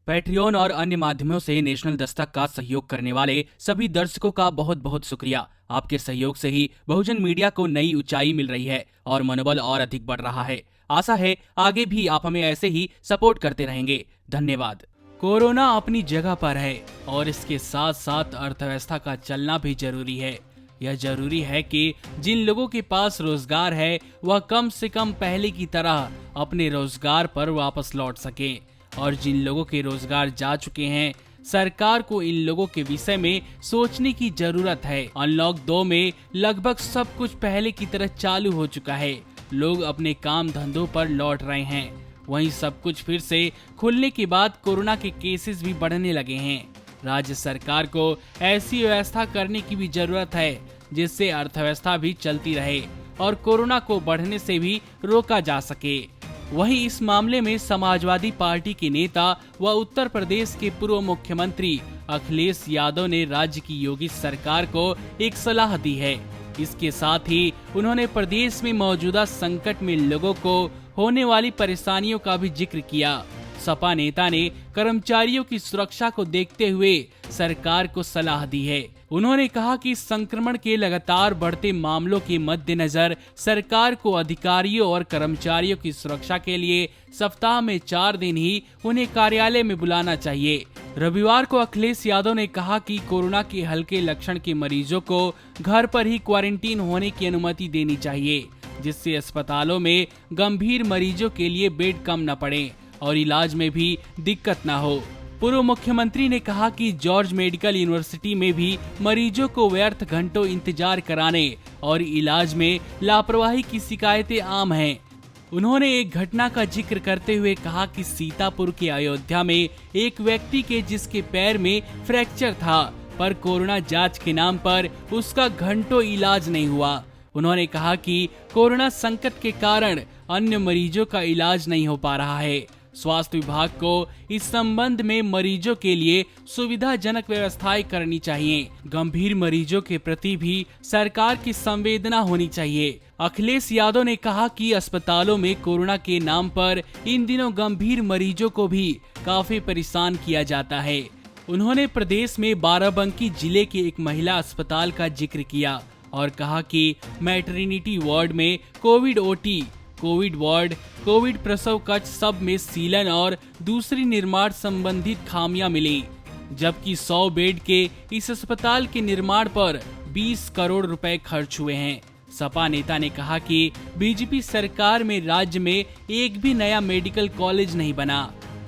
Patreon और अन्य माध्यमों से नेशनल दस्तक का सहयोग करने वाले सभी दर्शकों का बहुत बहुत शुक्रिया। आपके सहयोग से ही बहुजन मीडिया को नई ऊंचाई मिल रही है और मनोबल और अधिक बढ़ रहा है। आशा है आगे भी आप हमें ऐसे ही सपोर्ट करते रहेंगे। धन्यवाद। कोरोना अपनी जगह पर है और इसके साथ साथ अर्थव्यवस्था का चलना भी जरूरी है। यह जरूरी है कि जिन लोगों के पास रोजगार है वह कम से कम पहले की तरह अपने रोजगार पर वापस लौट सकें, और जिन लोगों के रोजगार जा चुके हैं सरकार को इन लोगों के विषय में सोचने की जरूरत है। अनलॉक 2 में लगभग सब कुछ पहले की तरह चालू हो चुका है। लोग अपने काम धंधों पर लौट रहे हैं। वहीं सब कुछ फिर से खुलने के बाद कोरोना के केसेस भी बढ़ने लगे हैं। राज्य सरकार को ऐसी व्यवस्था करने की भी जरूरत है जिससे अर्थव्यवस्था भी चलती रहे और कोरोना को बढ़ने से भी रोका जा सके। वहीं इस मामले में समाजवादी पार्टी के नेता व उत्तर प्रदेश के पूर्व मुख्यमंत्री अखिलेश यादव ने राज्य की योगी सरकार को एक सलाह दी है। इसके साथ ही उन्होंने प्रदेश में मौजूदा संकट में लोगों को होने वाली परेशानियों का भी जिक्र किया। सपा नेता ने कर्मचारियों की सुरक्षा को देखते हुए सरकार को सलाह दी है। उन्होंने कहा कि संक्रमण के लगातार बढ़ते मामलों के मद्देनजर सरकार को अधिकारियों और कर्मचारियों की सुरक्षा के लिए सप्ताह में 4 दिन ही उन्हें कार्यालय में बुलाना चाहिए। रविवार को अखिलेश यादव ने कहा कि कोरोना के हल्के लक्षण के मरीजों को घर पर ही क्वारंटीन होने की अनुमति देनी चाहिए, जिससे अस्पतालों में गंभीर मरीजों के लिए बेड कम न पड़े और इलाज में भी दिक्कत न हो। पूर्व मुख्यमंत्री ने कहा कि जॉर्ज मेडिकल यूनिवर्सिटी में भी मरीजों को व्यर्थ घंटों इंतजार कराने और इलाज में लापरवाही की शिकायतें आम हैं। उन्होंने एक घटना का जिक्र करते हुए कहा कि सीतापुर के अयोध्या में एक व्यक्ति के जिसके पैर में फ्रैक्चर था, पर कोरोना जांच के नाम पर उसका घंटों इलाज नहीं हुआ। उन्होंने कहा कि कोरोना संकट के कारण अन्य मरीजों का इलाज नहीं हो पा रहा है। स्वास्थ्य विभाग को इस संबंध में मरीजों के लिए सुविधाजनक व्यवस्थाएं करनी चाहिए। गंभीर मरीजों के प्रति भी सरकार की संवेदना होनी चाहिए। अखिलेश यादव ने कहा कि अस्पतालों में कोरोना के नाम पर इन दिनों गंभीर मरीजों को भी काफी परेशान किया जाता है। उन्होंने प्रदेश में बाराबंकी जिले के एक महिला अस्पताल का जिक्र किया और कहा कि मैटरनिटी वार्ड में Covid OT, Covid ward, Covid प्रसव कक्ष सब में सीलन और दूसरी निर्माण संबंधित खामियां मिली, जबकि 100 बेड के इस अस्पताल के निर्माण पर 20 करोड़ रुपए खर्च हुए हैं। सपा नेता ने कहा कि बीजेपी सरकार में राज्य में एक भी नया मेडिकल कॉलेज नहीं बना।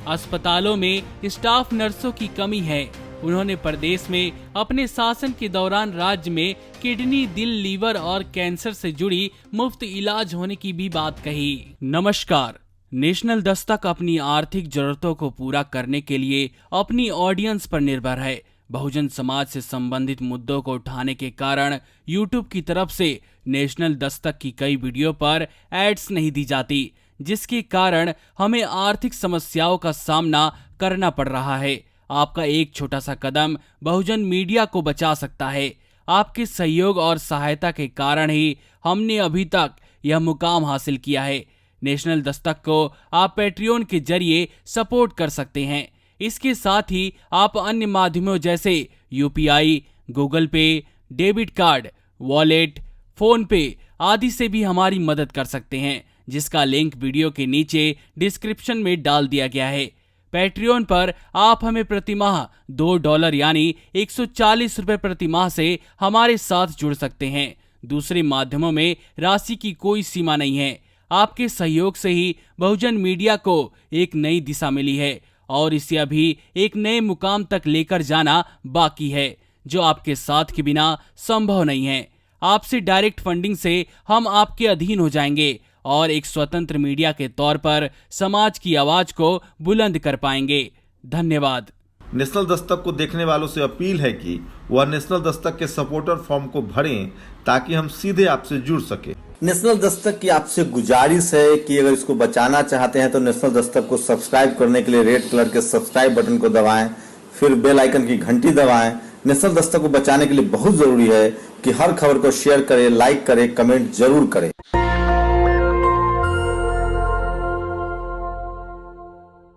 अस्पतालों में स्टाफ नर्सों की कमी है। उन्होंने प्रदेश में अपने शासन के दौरान राज्य में किडनी, दिल, लीवर और कैंसर से जुड़ी मुफ्त इलाज होने की भी बात कही। नमस्कार। नेशनल दस्तक अपनी आर्थिक जरूरतों को पूरा करने के लिए अपनी ऑडियंस पर निर्भर है। बहुजन समाज से संबंधित मुद्दों को उठाने के कारण यूट्यूब की तरफ से नेशनल दस्तक की कई वीडियो पर एड्स नहीं दी जाती, जिसके कारण हमें आर्थिक समस्याओं का सामना करना पड़ रहा है। आपका एक छोटा सा कदम बहुजन मीडिया को बचा सकता है। आपके सहयोग और सहायता के कारण ही हमने अभी तक यह मुकाम हासिल किया है। नेशनल दस्तक को आप पैट्रियन के जरिए सपोर्ट कर सकते हैं। इसके साथ ही आप अन्य माध्यमों जैसे यूपीआई, गूगल पे, डेबिट कार्ड, वॉलेट, फोन पे आदि से भी हमारी मदद कर सकते हैं, जिसका लिंक वीडियो के नीचे डिस्क्रिप्शन में डाल दिया गया है। पैट्रियन पर आप हमें प्रतिमाह $2 यानी 140 रुपए प्रतिमाह से हमारे साथ जुड़ सकते हैं। दूसरे माध्यमों में राशि की कोई सीमा नहीं है। आपके सहयोग से ही बहुजन मीडिया को एक नई दिशा मिली है और इसे अभी एक नए मुकाम तक लेकर जाना बाकी है, जो आपके साथ के बिना संभव नहीं है। आपसे डायरेक्ट फंडिंग से हम आपके अधीन हो जाएंगे और एक स्वतंत्र मीडिया के तौर पर समाज की आवाज को बुलंद कर पाएंगे। धन्यवाद। नेशनल दस्तक को देखने वालों से अपील है कि वह नेशनल दस्तक के सपोर्टर फॉर्म को भरें ताकि हम सीधे आपसे जुड़ सके। नेशनल दस्तक की आपसे गुजारिश है कि अगर इसको बचाना चाहते हैं तो नेशनल दस्तक को सब्सक्राइब करने के लिए रेड कलर के सब्सक्राइब बटन को दबाएं, फिर बेल आइकन की घंटी दबाएं। नेशनल दस्तक को बचाने के लिए बहुत जरूरी है कि हर खबर को शेयर करें, लाइक करें, कमेंट जरूर करें।